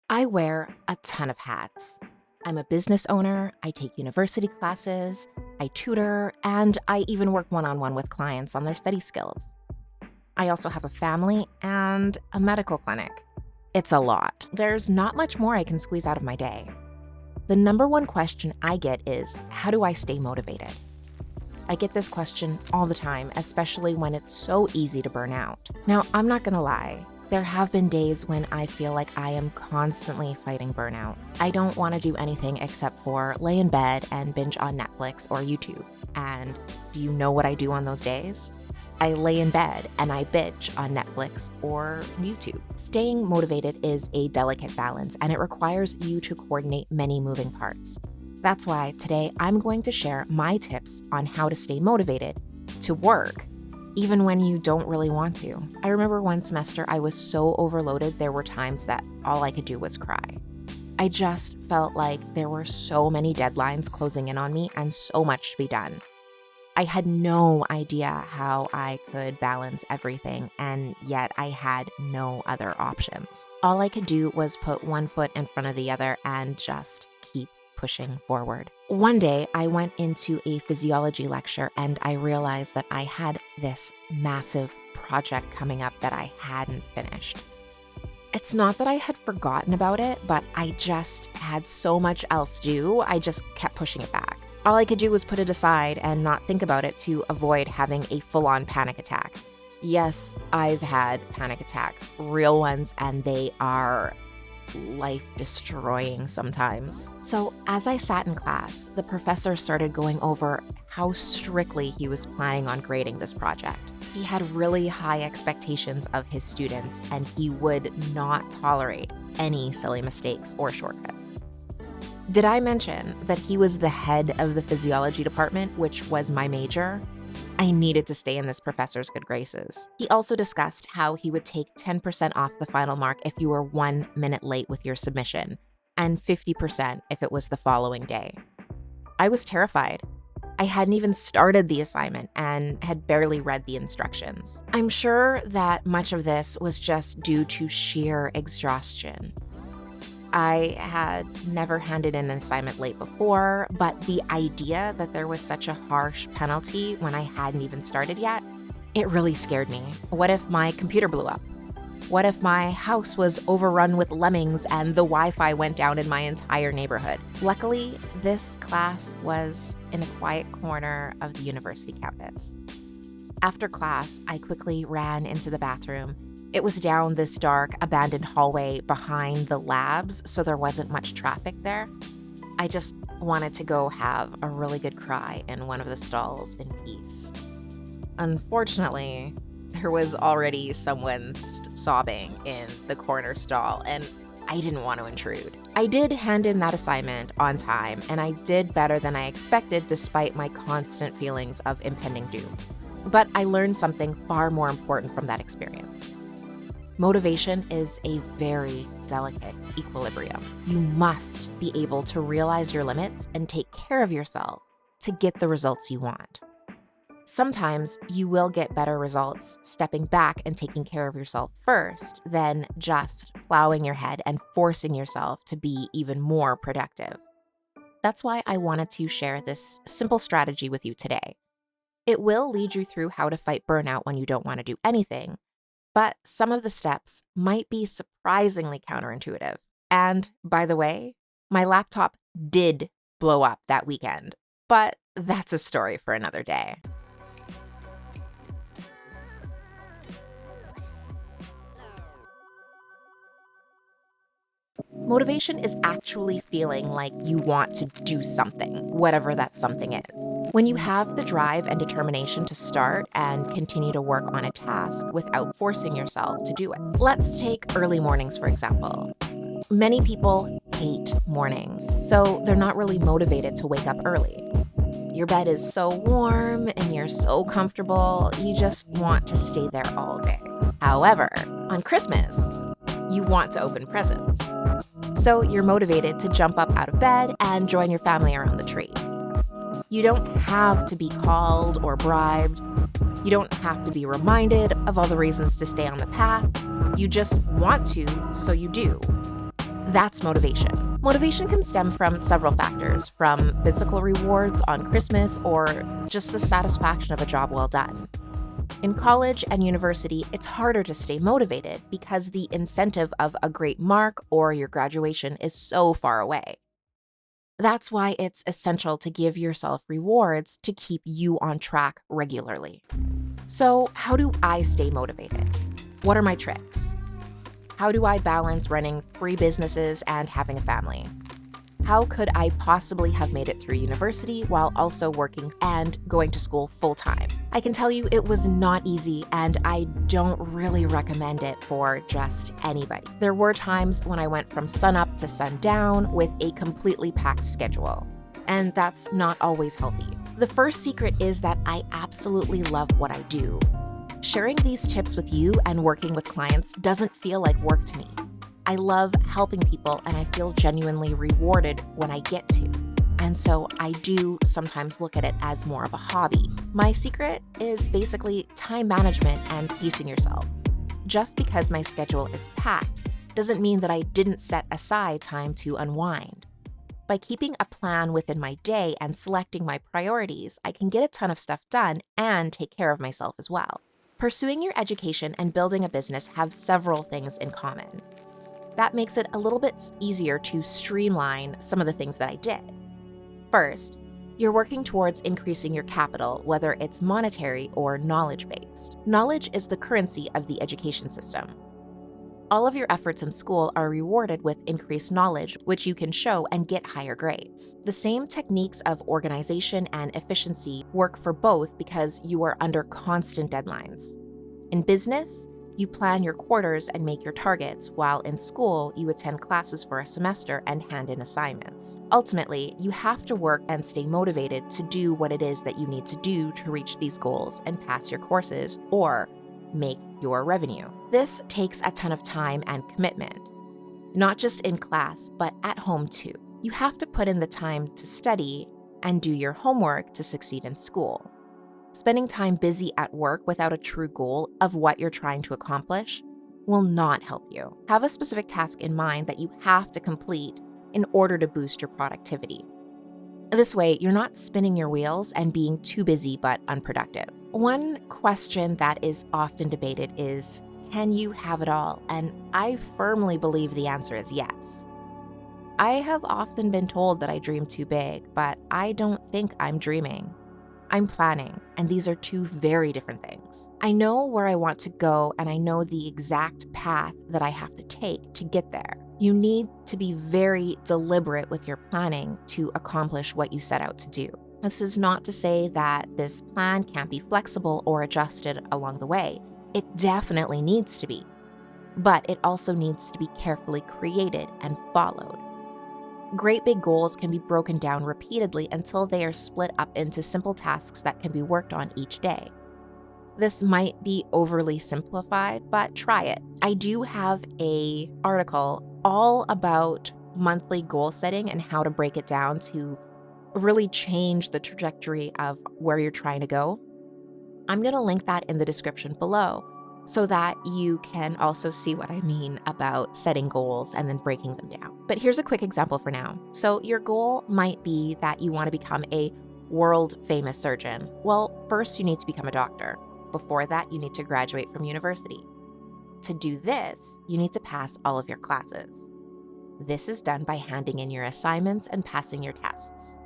I wear a ton of hats. I'm a business owner, I take university classes, I tutor, and I even work one-on-one with clients on their study skills. I also have a family and a medical clinic. It's a lot. There's not much more I can squeeze out of my day. The number one question I get is, how do I stay motivated? I get this question all the time, especially when it's so easy to burn out. Now, I'm not gonna lie. There have been days when I feel like I am constantly fighting burnout. I don't want to do anything except for lay in bed and binge on Netflix or YouTube. And do you know what I do on those days? I lay in bed and I binge on Netflix or YouTube. Staying motivated is a delicate balance, and it requires you to coordinate many moving parts. That's why today I'm going to share my tips on how to stay motivated to work even when you don't really want to. I remember one semester I was so overloaded, there were times that all I could do was cry. I just felt like there were so many deadlines closing in on me and so much to be done. I had no idea how I could balance everything, and yet I had no other options. All I could do was put one foot in front of the other and just keep pushing forward. One day, I went into a physiology lecture and I realized that I had this massive project coming up that I hadn't finished. It's not that I had forgotten about it, but I just had so much else to do, I just kept pushing it back. All I could do was put it aside and not think about it to avoid having a full-on panic attack. Yes, I've had panic attacks, real ones, and they are life-destroying sometimes. So as I sat in class, the professor started going over how strictly he was planning on grading this project. He had really high expectations of his students, and he would not tolerate any silly mistakes or shortcuts. Did I mention that he was the head of the physiology department, which was my major? I needed to stay in this professor's good graces. He also discussed how he would take 10% off the final mark if you were 1 minute late with your submission, and 50% if it was the following day. I was terrified. I hadn't even started the assignment and had barely read the instructions. I'm sure that much of this was just due to sheer exhaustion. I had never handed in an assignment late before, but the idea that there was such a harsh penalty when I hadn't even started yet, it really scared me. What if my computer blew up? What if my house was overrun with lemmings and the Wi-Fi went down in my entire neighborhood? Luckily, this class was in a quiet corner of the university campus. After class, I quickly ran into the bathroom. It was down this dark, abandoned hallway behind the labs, so there wasn't much traffic there. I just wanted to go have a really good cry in one of the stalls in peace. Unfortunately, there was already someone sobbing in the corner stall, and I didn't want to intrude. I did hand in that assignment on time, and I did better than I expected despite my constant feelings of impending doom. But I learned something far more important from that experience. Motivation is a very delicate equilibrium. You must be able to realize your limits and take care of yourself to get the results you want. Sometimes you will get better results stepping back and taking care of yourself first than just plowing your head and forcing yourself to be even more productive. That's why I wanted to share this simple strategy with you today. It will lead you through how to fight burnout when you don't want to do anything, but some of the steps might be surprisingly counterintuitive. And by the way, my laptop did blow up that weekend, but that's a story for another day. Motivation is actually feeling like you want to do something, whatever that something is. When you have the drive and determination to start and continue to work on a task without forcing yourself to do it. Let's take early mornings, for example. Many people hate mornings, so they're not really motivated to wake up early. Your bed is so warm and you're so comfortable, you just want to stay there all day. However, on Christmas, you want to open presents. So you're motivated to jump up out of bed and join your family around the tree. You don't have to be called or bribed. You don't have to be reminded of all the reasons to stay on the path. You just want to, so you do. That's motivation. Motivation can stem from several factors, from physical rewards on Christmas or just the satisfaction of a job well done. In college and university, it's harder to stay motivated because the incentive of a great mark or your graduation is so far away. That's why it's essential to give yourself rewards to keep you on track regularly. So, how do I stay motivated? What are my tricks? How do I balance running 3 businesses and having a family? How could I possibly have made it through university while also working and going to school full-time? I can tell you it was not easy, and I don't really recommend it for just anybody. There were times when I went from sunup to sundown with a completely packed schedule, and that's not always healthy. The first secret is that I absolutely love what I do. Sharing these tips with you and working with clients doesn't feel like work to me. I love helping people, and I feel genuinely rewarded when I get to. And so I do sometimes look at it as more of a hobby. My secret is basically time management and pacing yourself. Just because my schedule is packed doesn't mean that I didn't set aside time to unwind. By keeping a plan within my day and selecting my priorities, I can get a ton of stuff done and take care of myself as well. Pursuing your education and building a business have several things in common. That makes it a little bit easier to streamline some of the things that I did. First, you're working towards increasing your capital, whether it's monetary or knowledge-based. Knowledge is the currency of the education system. All of your efforts in school are rewarded with increased knowledge, which you can show and get higher grades. The same techniques of organization and efficiency work for both because you are under constant deadlines. In business, you plan your quarters and make your targets, while in school, you attend classes for a semester and hand in assignments. Ultimately, you have to work and stay motivated to do what it is that you need to do to reach these goals and pass your courses or make your revenue. This takes a ton of time and commitment, not just in class, but at home too. You have to put in the time to study and do your homework to succeed in school. Spending time busy at work without a true goal of what you're trying to accomplish will not help you. Have a specific task in mind that you have to complete in order to boost your productivity. This way, you're not spinning your wheels and being too busy but unproductive. One question that is often debated is, can you have it all? And I firmly believe the answer is yes. I have often been told that I dream too big, but I don't think I'm dreaming. I'm planning, and these are two very different things. I know where I want to go, and I know the exact path that I have to take to get there. You need to be very deliberate with your planning to accomplish what you set out to do. This is not to say that this plan can't be flexible or adjusted along the way. It definitely needs to be, but it also needs to be carefully created and followed. Great big goals can be broken down repeatedly until they are split up into simple tasks that can be worked on each day. This might be overly simplified, but try it. I do have an article all about monthly goal setting and how to break it down to really change the trajectory of where you're trying to go. I'm going to link that in the description below so that you can also see what I mean about setting goals and then breaking them down. But here's a quick example for now. So your goal might be that you want to become a world-famous surgeon. Well, first you need to become a doctor. Before that, you need to graduate from university. To do this, you need to pass all of your classes. This is done by handing in your assignments and passing your tests.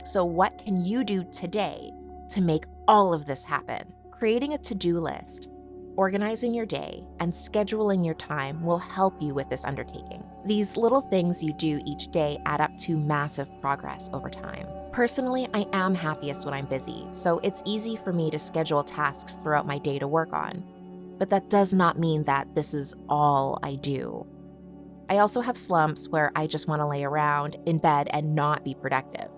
So what can you do today to make all of this happen? Creating a to-do list, organizing your day, and scheduling your time will help you with this undertaking. These little things you do each day add up to massive progress over time. Personally, I am happiest when I'm busy, so it's easy for me to schedule tasks throughout my day to work on. But that does not mean that this is all I do. I also have slumps where I just want to lay around in bed and not be productive.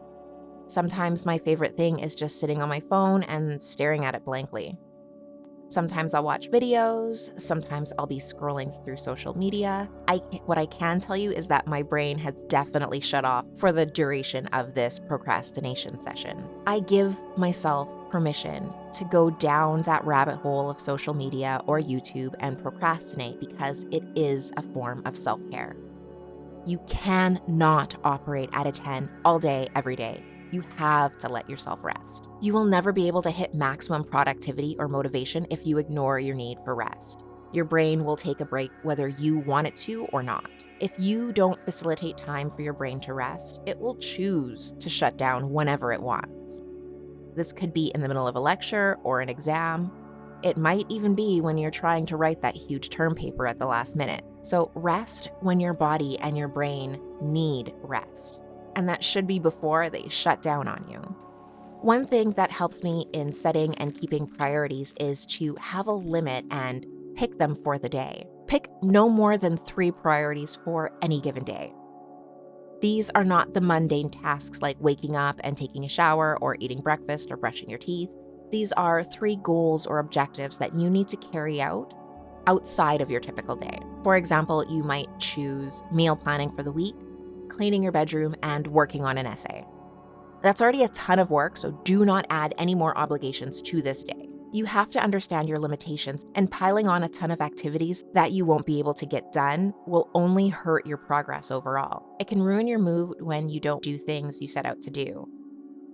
Sometimes my favorite thing is just sitting on my phone and staring at it blankly. Sometimes I'll watch videos, sometimes I'll be scrolling through social media. What I can tell you is that my brain has definitely shut off for the duration of this procrastination session. I give myself permission to go down that rabbit hole of social media or YouTube and procrastinate because it is a form of self-care. You cannot operate at a 10 all day, every day. You have to let yourself rest. You will never be able to hit maximum productivity or motivation if you ignore your need for rest. Your brain will take a break whether you want it to or not. If you don't facilitate time for your brain to rest, it will choose to shut down whenever it wants. This could be in the middle of a lecture or an exam. It might even be when you're trying to write that huge term paper at the last minute. So rest when your body and your brain need rest. And that should be before they shut down on you. One thing that helps me in setting and keeping priorities is to have a limit and pick them for the day. Pick no more than 3 priorities for any given day. These are not the mundane tasks like waking up and taking a shower or eating breakfast or brushing your teeth. These are 3 goals or objectives that you need to carry out outside of your typical day. For example, you might choose meal planning for the week, cleaning your bedroom, and working on an essay. That's already a ton of work, so do not add any more obligations to this day. You have to understand your limitations, and piling on a ton of activities that you won't be able to get done will only hurt your progress overall. It can ruin your mood when you don't do things you set out to do.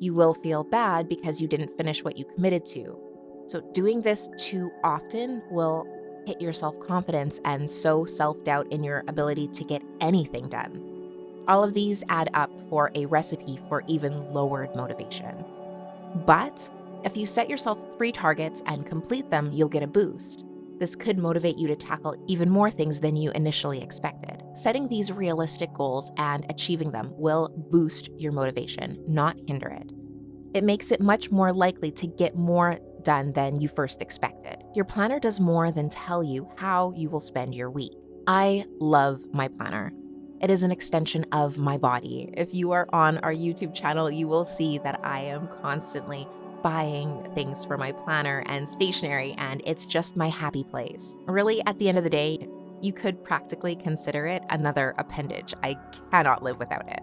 You will feel bad because you didn't finish what you committed to. So doing this too often will hit your self-confidence and sow self-doubt in your ability to get anything done. All of these add up for a recipe for even lowered motivation. But if you set yourself 3 targets and complete them, you'll get a boost. This could motivate you to tackle even more things than you initially expected. Setting these realistic goals and achieving them will boost your motivation, not hinder it. It makes it much more likely to get more done than you first expected. Your planner does more than tell you how you will spend your week. I love my planner. It is an extension of my body. If you are on our YouTube channel, you will see that I am constantly buying things for my planner and stationery, and it's just my happy place. Really, at the end of the day, you could practically consider it another appendage. I cannot live without it.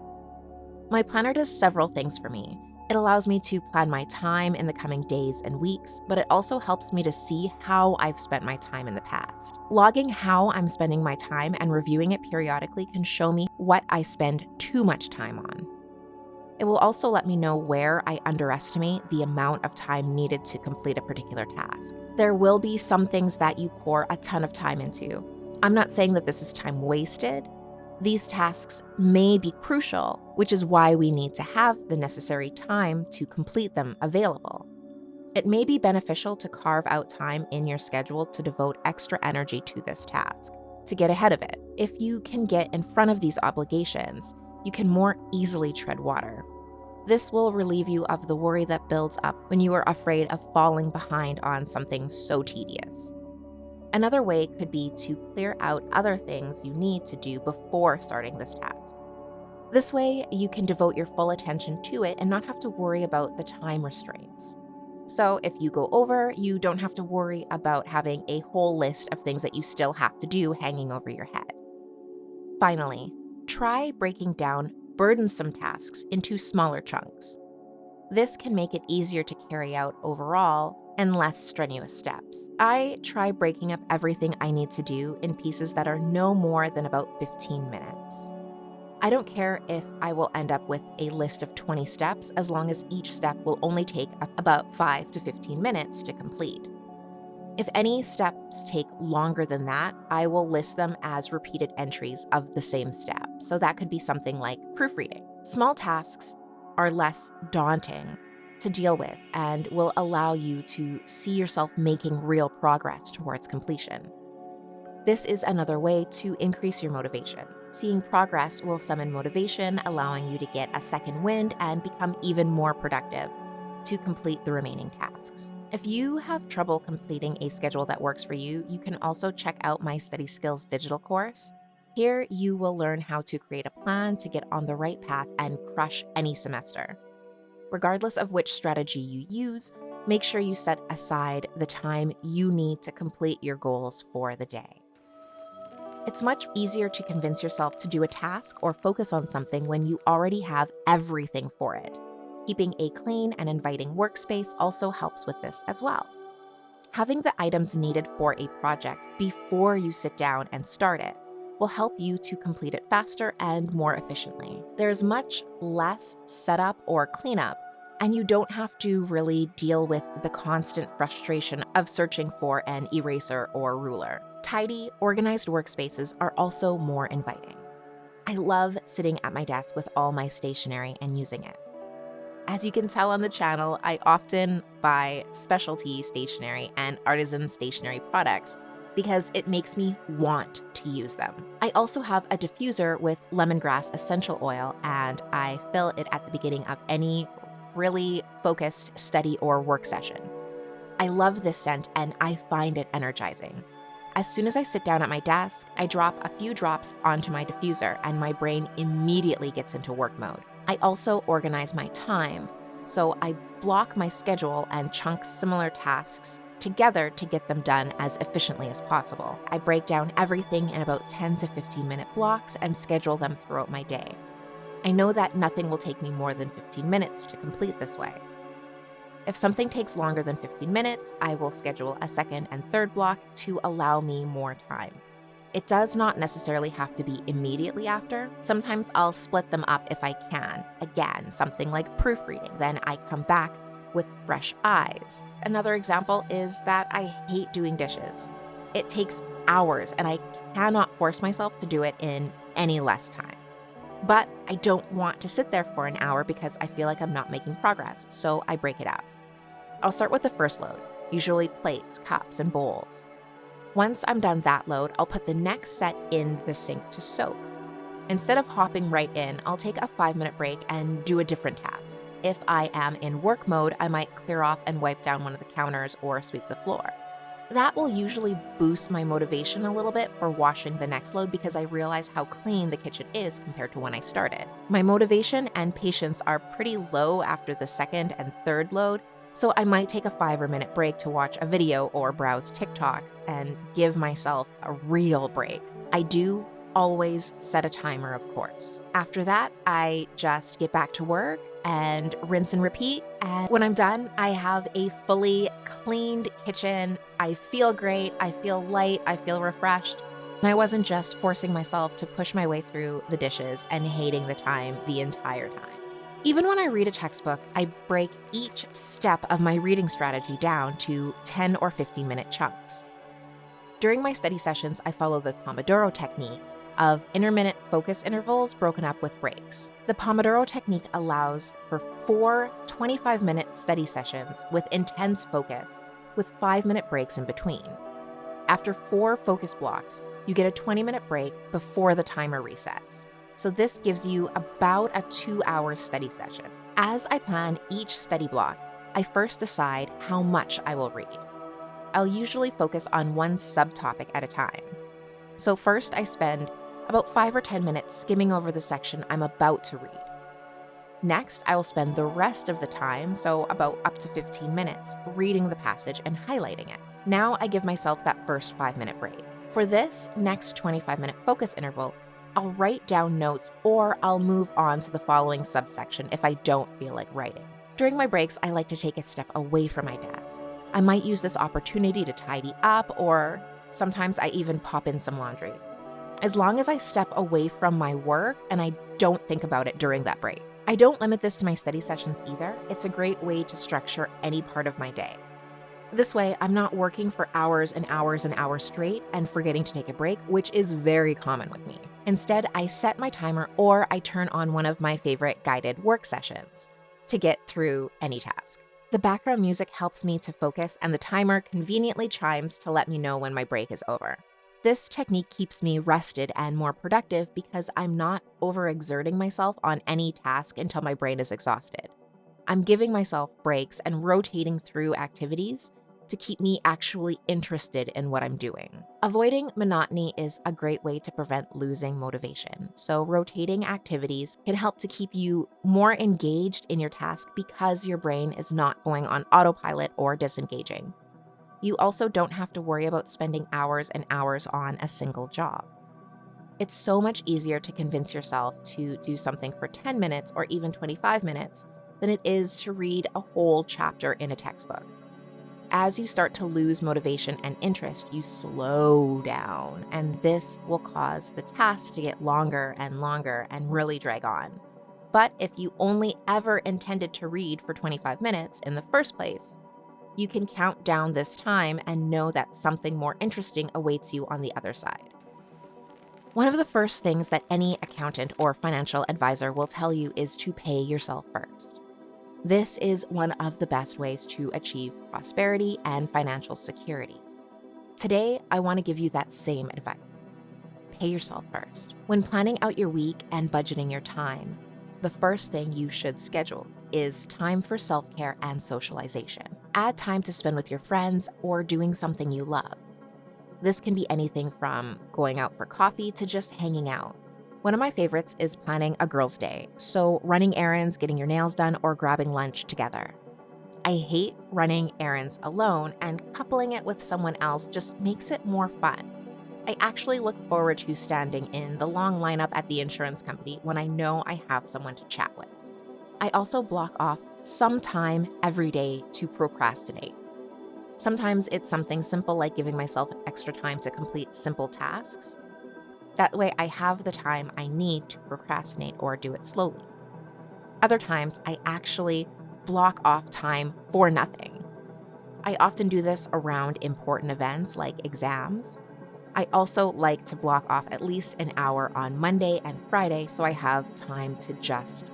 My planner does several things for me. It allows me to plan my time in the coming days and weeks, but it also helps me to see how I've spent my time in the past. Logging how I'm spending my time and reviewing it periodically can show me what I spend too much time on. It will also let me know where I underestimate the amount of time needed to complete a particular task. There will be some things that you pour a ton of time into. I'm not saying that this is time wasted. These tasks may be crucial, which is why we need to have the necessary time to complete them available. It may be beneficial to carve out time in your schedule to devote extra energy to this task, to get ahead of it. If you can get in front of these obligations, you can more easily tread water. This will relieve you of the worry that builds up when you are afraid of falling behind on something so tedious. Another way could be to clear out other things you need to do before starting this task. This way, you can devote your full attention to it and not have to worry about the time restraints. So if you go over, you don't have to worry about having a whole list of things that you still have to do hanging over your head. Finally, try breaking down burdensome tasks into smaller chunks. This can make it easier to carry out overall and less strenuous steps. I try breaking up everything I need to do in pieces that are no more than about 15 minutes. I don't care if I will end up with a list of 20 steps as long as each step will only take about 5 to 15 minutes to complete. If any steps take longer than that, I will list them as repeated entries of the same step. So that could be something like proofreading. Small tasks are less daunting to deal with and will allow you to see yourself making real progress towards completion. This is another way to increase your motivation. Seeing progress will summon motivation, allowing you to get a second wind and become even more productive to complete the remaining tasks. If you have trouble completing a schedule that works for you, you can also check out my Study Skills digital course. Here, you will learn how to create a plan to get on the right path and crush any semester. Regardless of which strategy you use, make sure you set aside the time you need to complete your goals for the day. It's much easier to convince yourself to do a task or focus on something when you already have everything for it. Keeping a clean and inviting workspace also helps with this as well. Having the items needed for a project before you sit down and start it will help you to complete it faster and more efficiently. There's much less setup or cleanup, and you don't have to really deal with the constant frustration of searching for an eraser or ruler. Tidy, organized workspaces are also more inviting. I love sitting at my desk with all my stationery and using it. As you can tell on the channel, I often buy specialty stationery and artisan stationery products because it makes me want to use them. I also have a diffuser with lemongrass essential oil, and I fill it at the beginning of any really focused study or work session. I love this scent and I find it energizing. As soon as I sit down at my desk, I drop a few drops onto my diffuser and my brain immediately gets into work mode. I also organize my time, so I block my schedule and chunk similar tasks together to get them done as efficiently as possible. I break down everything in about 10 to 15-minute blocks and schedule them throughout my day. I know that nothing will take me more than 15 minutes to complete this way. If something takes longer than 15 minutes, I will schedule a second and third block to allow me more time. It does not necessarily have to be immediately after. Sometimes I'll split them up if I can. Again, something like proofreading. Then I come back with fresh eyes. Another example is that I hate doing dishes. It takes hours and I cannot force myself to do it in any less time. But I don't want to sit there for an hour because I feel like I'm not making progress, so I break it up. I'll start with the first load, usually plates, cups, and bowls. Once I'm done that load, I'll put the next set in the sink to soak. Instead of hopping right in, I'll take a 5-minute break and do a different task. If I am in work mode, I might clear off and wipe down one of the counters or sweep the floor. That will usually boost my motivation a little bit for washing the next load because I realize how clean the kitchen is compared to when I started. My motivation and patience are pretty low after the second and third load, so I might take a 5-minute break to watch a video or browse TikTok and give myself a real break. I do always set a timer, of course. After that, I just get back to work and rinse and repeat. And when I'm done, I have a fully cleaned kitchen. I feel great, I feel light, I feel refreshed. And I wasn't just forcing myself to push my way through the dishes and hating the time the entire time. Even when I read a textbook, I break each step of my reading strategy down to 10 or 15-minute chunks. During my study sessions, I follow the Pomodoro Technique of intermittent focus intervals broken up with breaks. The Pomodoro Technique allows for 4 25-minute study sessions with intense focus, with 5-minute breaks in between. After 4 focus blocks, you get a 20-minute break before the timer resets. So this gives you about a 2-hour study session. As I plan each study block, I first decide how much I will read. I'll usually focus on one subtopic at a time. So first I spend about 5 or 10 minutes skimming over the section I'm about to read. Next, I will spend the rest of the time, so about up to 15 minutes, reading the passage and highlighting it. Now I give myself that first 5-minute break. For this next 25-minute focus interval, I'll write down notes or I'll move on to the following subsection if I don't feel like writing. During my breaks, I like to take a step away from my desk. I might use this opportunity to tidy up, or sometimes I even pop in some laundry. As long as I step away from my work and I don't think about it during that break. I don't limit this to my study sessions either. It's a great way to structure any part of my day. This way, I'm not working for hours and hours and hours straight and forgetting to take a break, which is very common with me. Instead, I set my timer or I turn on one of my favorite guided work sessions to get through any task. The background music helps me to focus, and the timer conveniently chimes to let me know when my break is over. This technique keeps me rested and more productive because I'm not overexerting myself on any task until my brain is exhausted. I'm giving myself breaks and rotating through activities to keep me actually interested in what I'm doing. Avoiding monotony is a great way to prevent losing motivation. So rotating activities can help to keep you more engaged in your task because your brain is not going on autopilot or disengaging. You also don't have to worry about spending hours and hours on a single job. It's so much easier to convince yourself to do something for 10 minutes or even 25 minutes than it is to read a whole chapter in a textbook. As you start to lose motivation and interest, you slow down, and this will cause the task to get longer and really drag on. But if you only ever intended to read for 25 minutes in the first place, you can count down this time and know that something more interesting awaits you on the other side. One of the first things that any accountant or financial advisor will tell you is to pay yourself first. This is one of the best ways to achieve prosperity and financial security. Today, I want to give you that same advice. Pay yourself first. When planning out your week and budgeting your time, the first thing you should schedule is time for self-care and socialization. Add time to spend with your friends or doing something you love. This can be anything from going out for coffee to just hanging out. One of my favorites is planning a girls' day, so running errands, getting your nails done, or grabbing lunch together. I hate running errands alone, and coupling it with someone else just makes it more fun. I actually look forward to standing in the long lineup at the insurance company when I know I have someone to chat with. I also block off some time every day to procrastinate. Sometimes it's something simple like giving myself extra time to complete simple tasks. That way I have the time I need to procrastinate or do it slowly. Other times I actually block off time for nothing. I often do this around important events like exams. I also like to block off at least an hour on Monday and Friday so I have time to just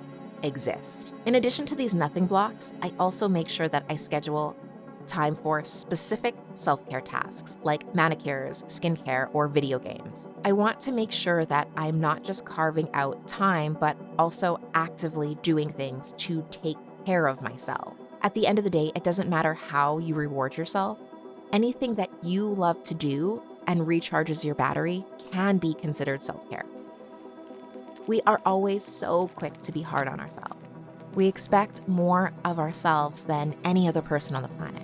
exist. In addition to these nothing blocks, I also make sure that I schedule time for specific self-care tasks like manicures, skincare, or video games. I want to make sure that I'm not just carving out time, but also actively doing things to take care of myself. At the end of the day, it doesn't matter how you reward yourself. Anything that you love to do and recharges your battery can be considered self-care. We are always so quick to be hard on ourselves. We expect more of ourselves than any other person on the planet.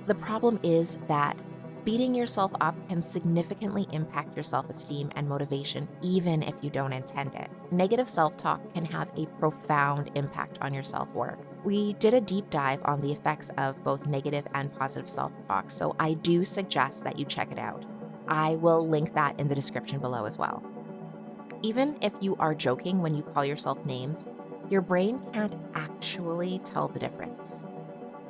The problem is that beating yourself up can significantly impact your self-esteem and motivation even if you don't intend it. Negative self-talk can have a profound impact on your self-worth. We did a deep dive on the effects of both negative and positive self-talk, so I do suggest that you check it out. I will link that in the description below as well. Even if you are joking when you call yourself names, your brain can't actually tell the difference.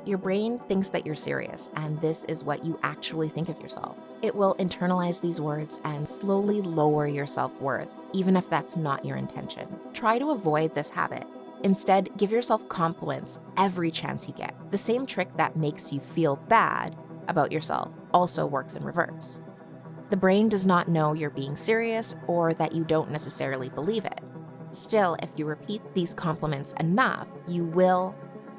Your brain thinks that you're serious, and this is what you actually think of yourself. It will internalize these words and slowly lower your self-worth, even if that's not your intention. Try to avoid this habit. Instead, give yourself compliments every chance you get. The same trick that makes you feel bad about yourself also works in reverse. The brain does not know you're being serious or that you don't necessarily believe it. Still, if you repeat these compliments enough,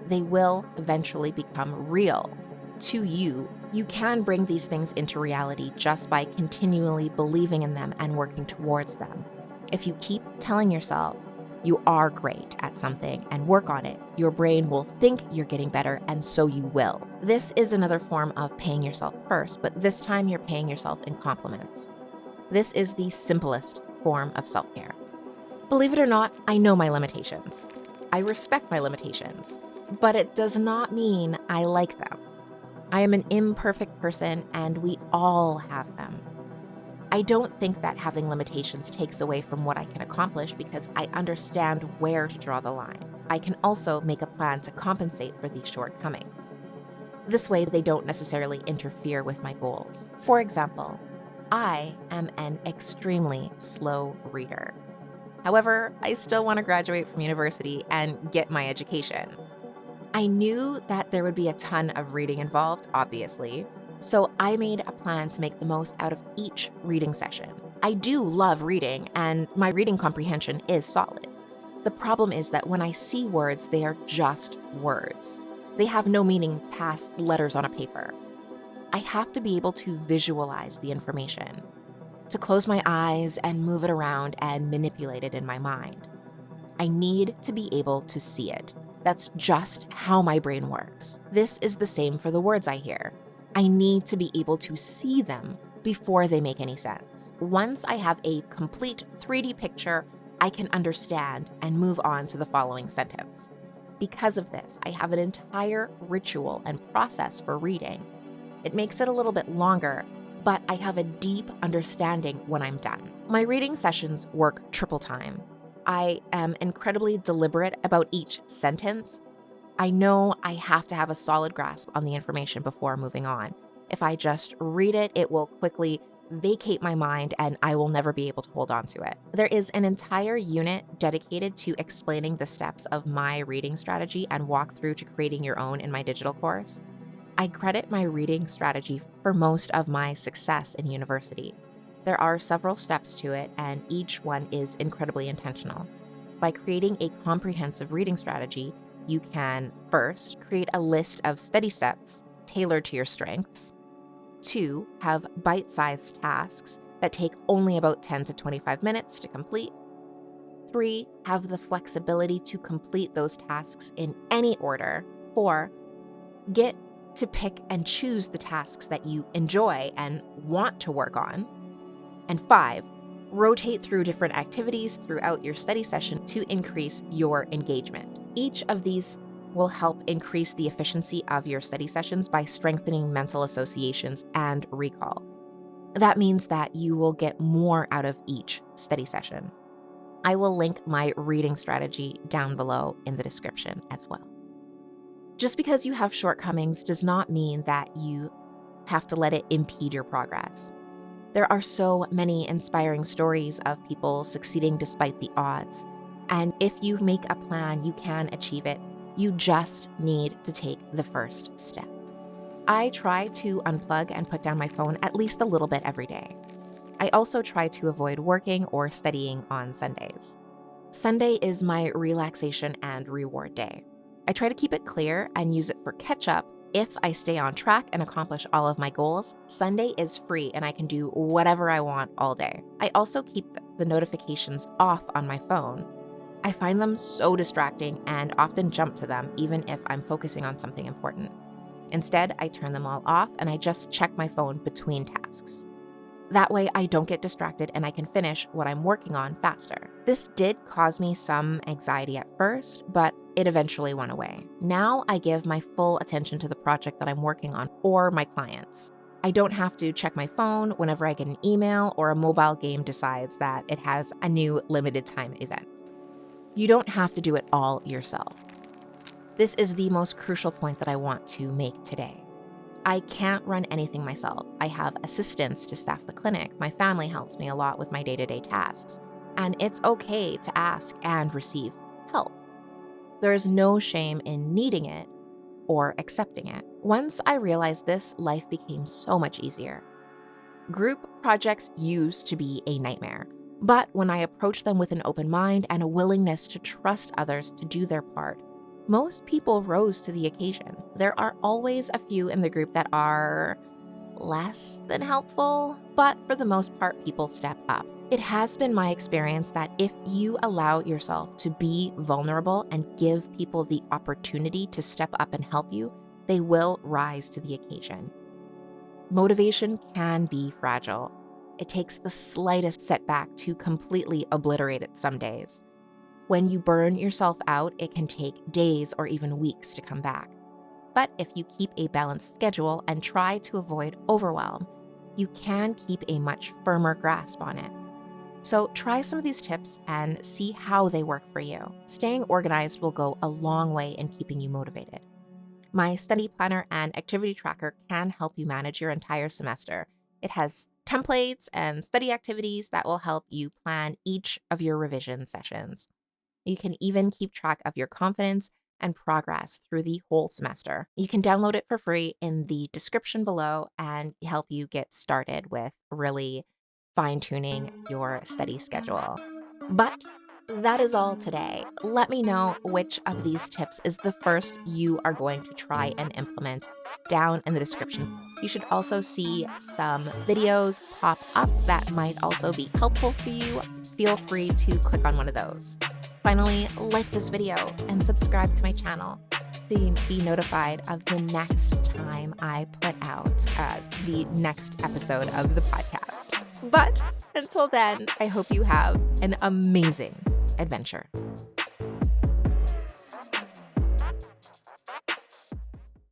they will eventually become real to you. You can bring these things into reality just by continually believing in them and working towards them. If you keep telling yourself you are great at something and work on it, your brain will think you're getting better, and so you will. This is another form of paying yourself first, but this time you're paying yourself in compliments. This is the simplest form of self-care. Believe it or not, I know my limitations. I respect my limitations, but it does not mean I like them. I am an imperfect person, and we all have them. I don't think that having limitations takes away from what I can accomplish because I understand where to draw the line. I can also make a plan to compensate for these shortcomings. This way, they don't necessarily interfere with my goals. For example, I am an extremely slow reader. However, I still want to graduate from university and get my education. I knew that there would be a ton of reading involved, obviously, so I made a plan to make the most out of each reading session. I do love reading, and my reading comprehension is solid. The problem is that when I see words, they are just words. They have no meaning past letters on a paper. I have to be able to visualize the information, to close my eyes and move it around and manipulate it in my mind. I need to be able to see it. That's just how my brain works. This is the same for the words I hear. I need to be able to see them before they make any sense. Once I have a complete 3D picture, I can understand and move on to the following sentence. Because of this, I have an entire ritual and process for reading. It makes it a little bit longer, but I have a deep understanding when I'm done. My reading sessions work triple time. I am incredibly deliberate about each sentence. I know I have to have a solid grasp on the information before moving on. If I just read it, it will quickly vacate my mind and I will never be able to hold on to it. There is an entire unit dedicated to explaining the steps of my reading strategy and walkthrough to creating your own in my digital course. I credit my reading strategy for most of my success in university. There are several steps to it, and each one is incredibly intentional. By creating a comprehensive reading strategy, you can first create a list of study steps tailored to your strengths. 2, have bite-sized tasks that take only about 10 to 25 minutes to complete. 3, have the flexibility to complete those tasks in any order. 4, get to pick and choose the tasks that you enjoy and want to work on. And 5, rotate through different activities throughout your study session to increase your engagement. Each of these will help increase the efficiency of your study sessions by strengthening mental associations and recall. That means that you will get more out of each study session. I will link my reading strategy down below in the description as well. Just because you have shortcomings does not mean that you have to let it impede your progress. There are so many inspiring stories of people succeeding despite the odds. And if you make a plan, you can achieve it. You just need to take the first step. I try to unplug and put down my phone at least a little bit every day. I also try to avoid working or studying on Sundays. Sunday is my relaxation and reward day. I try to keep it clear and use it for catch-up. If I stay on track and accomplish all of my goals, Sunday is free and I can do whatever I want all day. I also keep the notifications off on my phone. I find them so distracting and often jump to them even if I'm focusing on something important. Instead, I turn them all off and I just check my phone between tasks. That way I don't get distracted and I can finish what I'm working on faster. This did cause me some anxiety at first, but it eventually went away. Now I give my full attention to the project that I'm working on or my clients. I don't have to check my phone whenever I get an email or a mobile game decides that it has a new limited time event. You don't have to do it all yourself. This is the most crucial point that I want to make today. I can't run anything myself. I have assistants to staff the clinic. My family helps me a lot with my day-to-day tasks. And it's okay to ask and receive help. There is no shame in needing it or accepting it. Once I realized this, life became so much easier. Group projects used to be a nightmare, but when I approached them with an open mind and a willingness to trust others to do their part, most people rose to the occasion. There are always a few in the group that are less than helpful, but for the most part, people step up. It has been my experience that if you allow yourself to be vulnerable and give people the opportunity to step up and help you, they will rise to the occasion. Motivation can be fragile. It takes the slightest setback to completely obliterate it some days. When you burn yourself out, it can take days or even weeks to come back. But if you keep a balanced schedule and try to avoid overwhelm, you can keep a much firmer grasp on it. So try some of these tips and see how they work for you. Staying organized will go a long way in keeping you motivated. My study planner and activity tracker can help you manage your entire semester. It has templates and study activities that will help you plan each of your revision sessions. You can even keep track of your confidence and progress through the whole semester. You can download it for free in the description below and help you get started with really fine-tuning your study schedule. But that is all today. Let me know which of these tips is the first you are going to try and implement down in the description. You should also see some videos pop up that might also be helpful for you. Feel free to click on one of those. Finally, like this video and subscribe to my channel so you can be notified of the next time I put out the next episode of the podcast. But until then, I hope you have an amazing adventure.